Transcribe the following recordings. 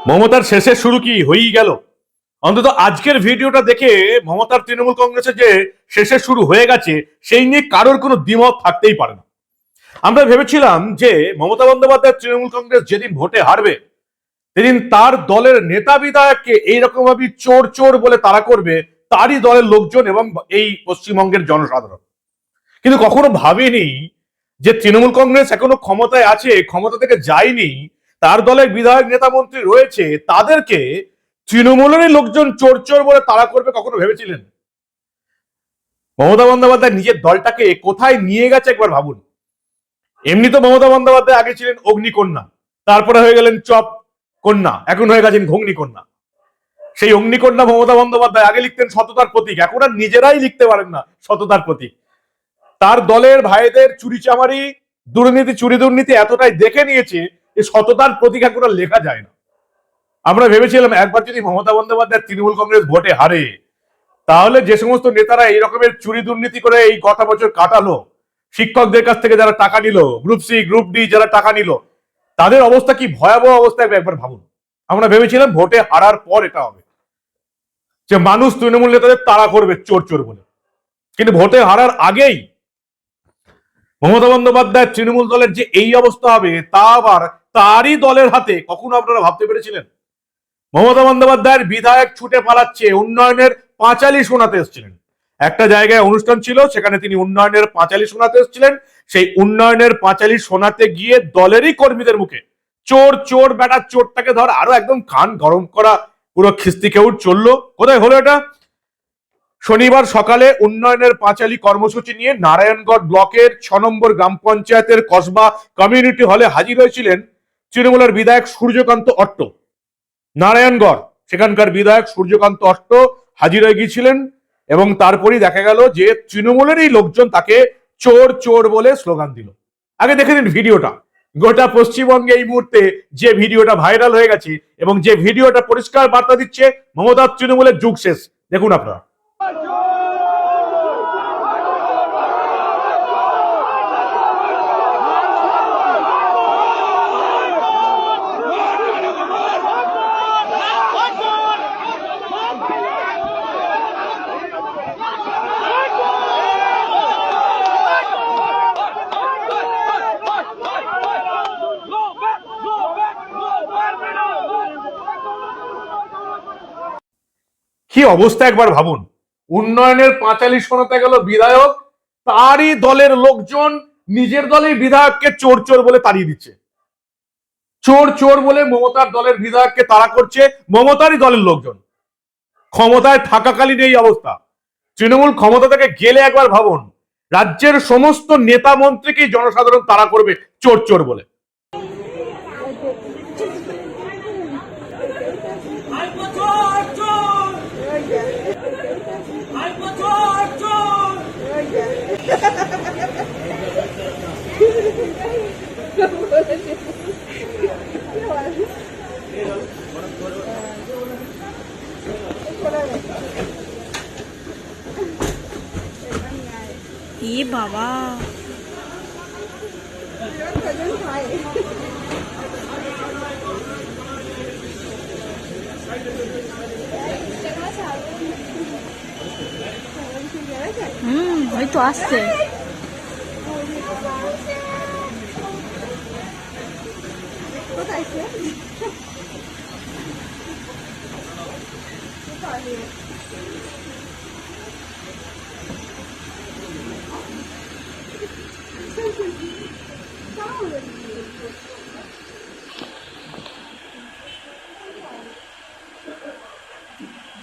মমতার শেষের শুরু কি হয়েই গেল? অন্তত আজকের ভিডিওটা দেখে মমতার তৃণমূল কংগ্রেসের যে শেষের শুরু হয়ে গেছে সেই নিয়ে কারোর কোনো দ্বিমত থাকতেই পারে না। আমরা ভেবেছিলাম যে মমতা বন্দ্যোপাধ্যায় তৃণমূল কংগ্রেস যেদিন ভোটে হারবে সেদিন তার দলের নেতা বিধায়ককে এইরকম ভাবে চোর চোর বলে তাড়া করবে তারই দলের লোকজন এবং এই পশ্চিমবঙ্গের জনসাধারণ। কিন্তু কখনো ভাবেনি যে তৃণমূল কংগ্রেস এখনো ক্ষমতায় আছে, ক্ষমতা থেকে যায়নি, তার দলের বিধায়ক নেতা মন্ত্রী রয়েছে, তাদেরকে তৃণমূলেরই লোকজন চোর চোর বলে তাড়া করবে কখনো ভেবেছিলেন? মমতা বন্দ্যোপাধ্যায় নিজের দলটাকে কোথায় নিয়ে গেছে একবার ভাবুন। এমনি তো মমতা বন্দ্যোপাধ্যায় আগে ছিলেন অগ্নিকন্যা, তারপরে হয়ে গেলেন চপ কন্যা, এখন হয়ে গেছেন ঘগ্নিকন্যা। সেই অগ্নিকন্যা মমতা বন্দ্যোপাধ্যায় আগে লিখতেন সততার প্রতীক, এখন আর নিজেরাই লিখতে পারেন না সততার প্রতীক। তার দলের ভাইদের চুরি চামারি, দুর্নীতি, চুরি দুর্নীতি এতটাই দেখে নিয়েছে যে সততার প্রতীক এখন আর লেখা যায় না। আমরা ভেবেছিলাম একবার যদি মমতা বন্দ্যোপাধ্যায় তৃণমূল কংগ্রেস ভোটে হারে, তাহলে যে সমস্ত নেতারা এই রকমের চুরি দুর্নীতি করে এই কটা বছর কাটালো, শিক্ষকদের কাছ থেকে যারা টাকা নিল, গ্রুপ সি গ্রুপ ডি যারা টাকা নিল, তাদের অবস্থা কি ভয়াবহ অবস্থা একবার ভাবুন। আমরা ভেবেছিলাম ভোটে হারার পর এটা হবে যে মানুষ তৃণমূল নেতাদের তাড়া করবে চোর চোর বলে, কিন্তু ভোটে হারার আগেই মমতা বন্দ্যোপাধ্যায় তৃণমূল দলের যে এই অবস্থা হবে তা আবার তারই দলের হাতে, কখনো আপনারা ভাবতে পেরেছিলেন? মমতা বন্দ্যোপাধ্যায়ের বিধায়ক ছুটে পালাচ্ছে, উন্নয়নের পাঁচালি শোনাতে এসেছিলেন। একটা জায়গায় অনুষ্ঠান ছিল, সেখানে তিনি উন্নয়নের পাঁচালি শোনাতে এসেছিলেন। সেই উন্নয়নের পাঁচালি শোনাতে গিয়ে দলেরই কর্মীদের মুখে চোর চোর বেটা চোরটাকে ধর, আরো একদম কান গরম করা পুরো খিস্তি কেউট চললো। কোথায় হলো এটা? শনিবার সকালে উন্নয়নের পাঁচালী কর্মসূচি নিয়ে নারায়ণগড় ব্লকের 6 নম্বর গ্রাম পঞ্চায়েতের কসবা কমিউনিটি হলে হাজির হয়েছিলেন তৃণমূলের বিধায়ক সূর্যকান্ত অট্ট। নারায়ণগড় সেখানকার বিধায়ক সূর্যকান্ত অট্ট হাজির হয়ে গিয়েছিলেন এবং তারপরই দেখা গেল যে তৃণমূলেরই লোকজন তাকে চোর চোর বলে স্লোগান দিল। আগে দেখে নিন ভিডিওটা। গোটা পশ্চিমবঙ্গে এই মুহূর্তে যে ভিডিওটা ভাইরাল হয়ে গেছে এবং যে ভিডিওটা পরিষ্কার বার্তা দিচ্ছে মমতার তৃণমূলের যুগ শেষ, দেখুন আপনারা। কি অবস্থা একবার ভাবুন। উন্নয়নের পাঁচালি শোনাতে গেল বিধায়ক, তারই দলের লোকজন নিজের দলের বিধায়ককে চোর চোর বলে তাড়িয়ে দিচ্ছে। চোর চোর বলে মমতার দলের বিধায়ককে তাড়া করছে মমতারই দলের লোকজন। ক্ষমতায় থাকাকালীন এই অবস্থা। তৃণমূল ক্ষমতা থেকে গেলে একবার ভাবুন, রাজ্যের সমস্ত নেতা মন্ত্রীকেই জনসাধারণ তাড়া করবে চোর চোর বলে। ই বাবা, ওই তো আসছে।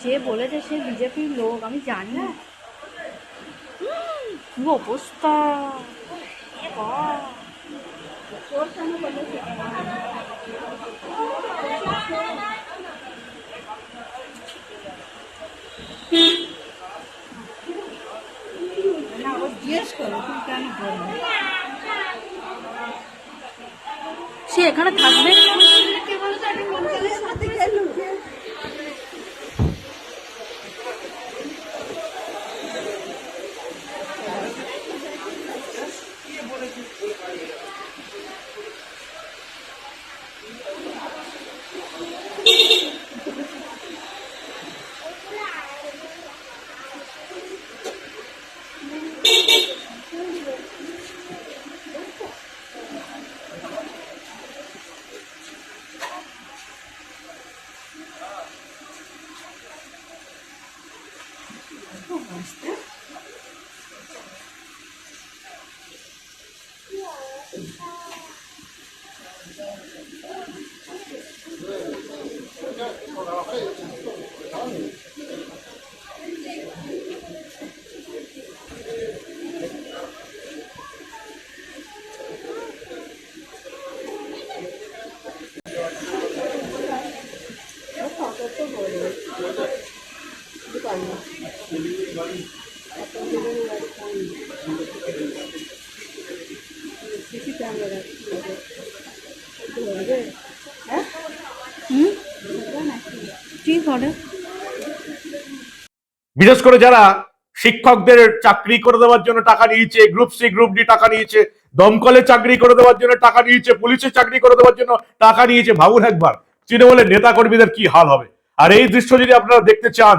যে বলেছে সে বিজেপির লোক, আমি জানি না কি অবস্থা। সে এখানে থাকবে। কি করে বিশেষ করে যারা শিক্ষকদের চাকরি করে দেওয়ার জন্য টাকা নিয়েছে, গ্রুপ সি গ্রুপ ডি টাকা নিয়েছে, দমকলে চাকরি করে দেওয়ার জন্য টাকা নিয়েছে, পুলিশে চাকরি করে দেওয়ার জন্য টাকা নিয়েছে, ভাবুন একবার তৃণমূলের নেতা কর্মীদের কি হাল হবে। আর এই দৃশ্য যদি আপনারা দেখতে চান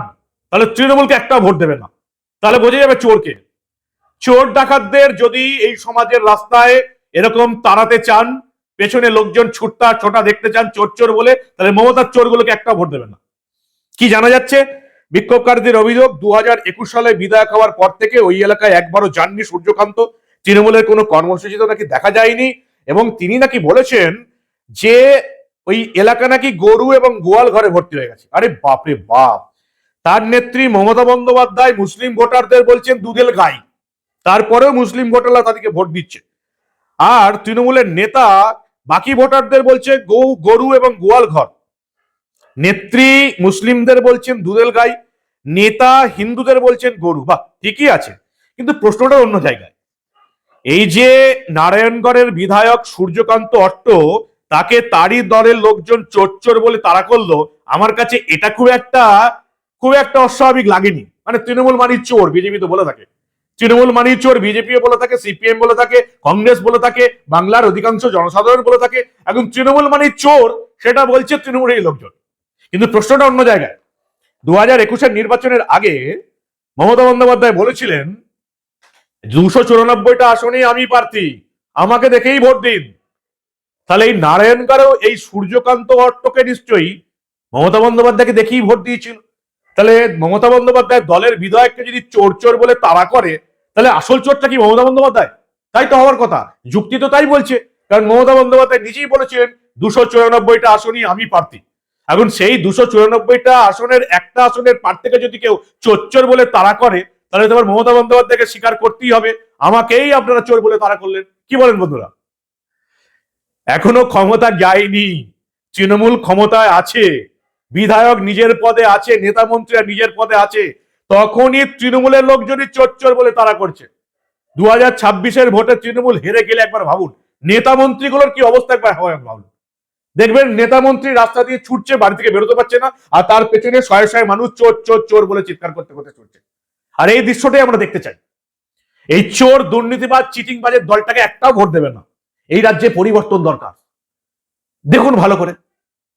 তাহলে তৃণমূলকে একটা ভোট দেবেন না, তাহলে বোঝা যাবে চোরকে। চোর ডাকাতদের যদি এই সমাজের রাস্তায় এরকম তাড়াতে চান, পেছনে লোকজন ছুটতা ছোটা দেখতে চান চোর চোর বলে, তাহলে মমতার চোরগুলোকে একটা ভোট দেবেন না। কি জানা যাচ্ছে, বিক্ষোভকারীদের অভিযোগ 2021 সালে বিধায়ক হওয়ার পর থেকে ওই এলাকায় একবারও যাননি সূর্যকান্ত, তৃণমূলের কোনো কর্মসূচিতে নাকি দেখা যায়নি, এবং তিনি নাকি বলেছেন যে ওই এলাকা নাকি গরু এবং গোয়াল ঘরে ভর্তি হয়ে গেছে। আরে বাপরে বাপ, তার নেত্রী মমতা বন্দ্যোপাধ্যায় মুসলিম ভোটারদের বলছেন দুধেল গাই, তারপরেও মুসলিম ভোটাররা তাদেরকে ভোট দিচ্ছে। আর তৃণমূলের নেতা বাকি ভোটারদের বলছে গরু এবং গোয়াল ঘর। নেত্রী মুসলিমদের বলছেন দুধেল গাই, নেতা হিন্দুদের বলছেন গরু। বাহ, ঠিকই আছে, কিন্তু প্রশ্নটা অন্য জায়গায়। এই যে নারায়ণগড়ের বিধায়ক সূর্যকান্ত অট্ট, তাকে তারই দলের লোকজন চোর চোর বলে তাড়া করলো, আমার কাছে এটা খুব একটা অস্বাভাবিক লাগেনি। মানে তৃণমূল মানি চোর, বিজেপি তো বলে থাকে তৃণমূল মানি চোর, বিজেপি বলে থাকে, সিপিএম বলে থাকে, কংগ্রেস বলে থাকে, বাংলার অধিকাংশ জনসাধারণ বলে থাকে। এখন তৃণমূল মানি চোর সেটা বলছে তৃণমূলের লোকজন। কিন্তু প্রশ্নটা অন্য জায়গায়। 2021 নির্বাচনের আগে মমতা বন্দ্যোপাধ্যায় বলেছিলেন 294টা আসনেই আমি প্রার্থী, আমাকে দেখেই ভোট দিন। তাহলে এই নারায়ণগড়েও এই সূর্যকান্ত অট্টকে নিশ্চয়ই মমতা বন্দ্যোপাধ্যায়কে দেখেই ভোট দিয়েছিল। তাহলে মমতা বন্দ্যোপাধ্যায় দলের বিধায়ককে যদি চোর চোর বলে তাড়া করে, তাহলে আসল চোরটা কি মমতা বন্দ্যোপাধ্যায়? তাই তো হওয়ার কথা, যুক্তি তো তাই বলছে। কারণ মমতা বন্দ্যোপাধ্যায় নিজেই বলেছিলেন 294টা আসনই আমি প্রার্থী। এখন সেই 294টা আসনের একটা আসনের প্রার্থীকে যদি কেউ চোর চোর বলে তাড়া করে, তাহলে তোমার মমতা বন্দ্যোপাধ্যায়কে স্বীকার করতেই হবে আমাকেই আপনারা চোর বলে তাড়া করলেন। কি বলেন বন্ধুরা? এখনো ক্ষমতা যায়নি, তৃণমূল ক্ষমতায় আছে, বিধায়ক নিজের পদে আছে, নেতা মন্ত্রীরা নিজের পদে আছে, তখনই তৃণমূলের লোকজনই চোর চোর বলে তাড়া করছে। 2026-এর ভোটে তৃণমূল হেরে গেলে একবার ভাবুন নেতা মন্ত্রীগুলোর কি অবস্থা, একবার ভাবুন। দেখবেন নেতা মন্ত্রী রাস্তা দিয়ে ছুটছে, বাড়ি থেকে বেরোতে পারছে না, আর তার পেছনে শয়ে শয়ে মানুষ চোর চোর চোর বলে চিৎকার করতে করতে ছুটছে। আর এই দৃশ্যটাই আমরা দেখতে চাই। এই চোর দুর্নীতিবাজ চিটিংবাজের দলটাকে একটাও ভোট দেবে না। এই রাজ্যে পরিবর্তন দরকার। দেখুন ভালো করে,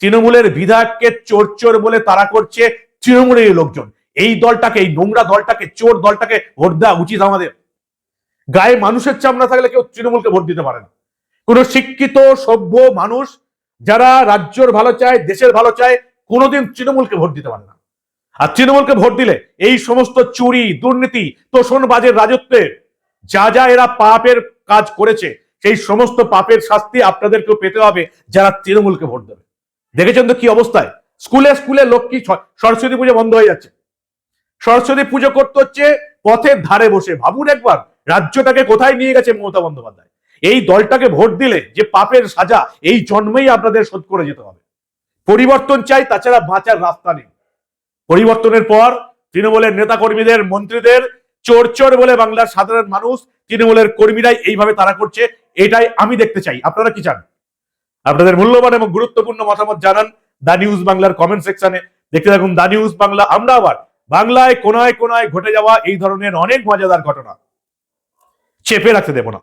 তৃণমূলের বিধায়ককে চোর চোর বলে তাড়া করছে তৃণমূলের লোকজন। এই দলটাকে, এই নোংরা দলটাকে, চোর দলটাকে ভোট দেওয়া উচিত আমাদের। গায়ে মানুষের চামড়া থাকলে কেউ তৃণমূলকে ভোট দিতে পারে না। কোন শিক্ষিত সভ্য মানুষ যারা রাজ্যের ভালো চায়, দেশের ভালো চায়, কোনোদিন তৃণমূলকে ভোট দিতে পারে না। আর তৃণমূলকে ভোট দিলে এই সমস্ত চুরি, দুর্নীতি, তোষণবাজের রাজত্বে যা যা এরা পাপের কাজ করেছে, সেই সমস্ত পাপের শাস্তি আপনাদেরকেও পেতে হবে যারা তৃণমূলকে ভোট দেবে। দেখেছেন তো কি অবস্থায়, স্কুলে স্কুলে লক্ষ্মী সরস্বতী পুজো বন্ধ হয়ে যাচ্ছে। সরস্বতী পুজো করতে হচ্ছে পথের ধারে বসে। ভাবুন একবার রাজ্যটাকে কোথায় নিয়ে গেছে মমতা বন্দ্যোপাধ্যায়। এই দলটাকে ভোট দিলে যে পাপের সাজা এই জন্মেই আপনাদের শোধ করে যেতে হবে। পরিবর্তন চাই, তাছাড়া বাঁচার রাস্তা নেই। পরিবর্তনের পর তৃণমূলের নেতা কর্মীদের, মন্ত্রীদের চোর চোর বলে বাংলার সাধারণ মানুষ, তৃণমূলের কর্মীরাই এইভাবে তারা করছে, এটাই আমি দেখতে চাই। আপনারা কি চান? আপনাদের মূল্যবান এবং গুরুত্বপূর্ণ মতামত জানান দা নিউজ বাংলার কমেন্ট সেকশনে। দেখতে থাকুন দা নিউজ বাংলা। আমরা আবার বাংলায় কোনায় কোনায় ঘটে যাওয়া এই ধরনের অনেক মজাদার ঘটনা চেপে রাখতে দেব না।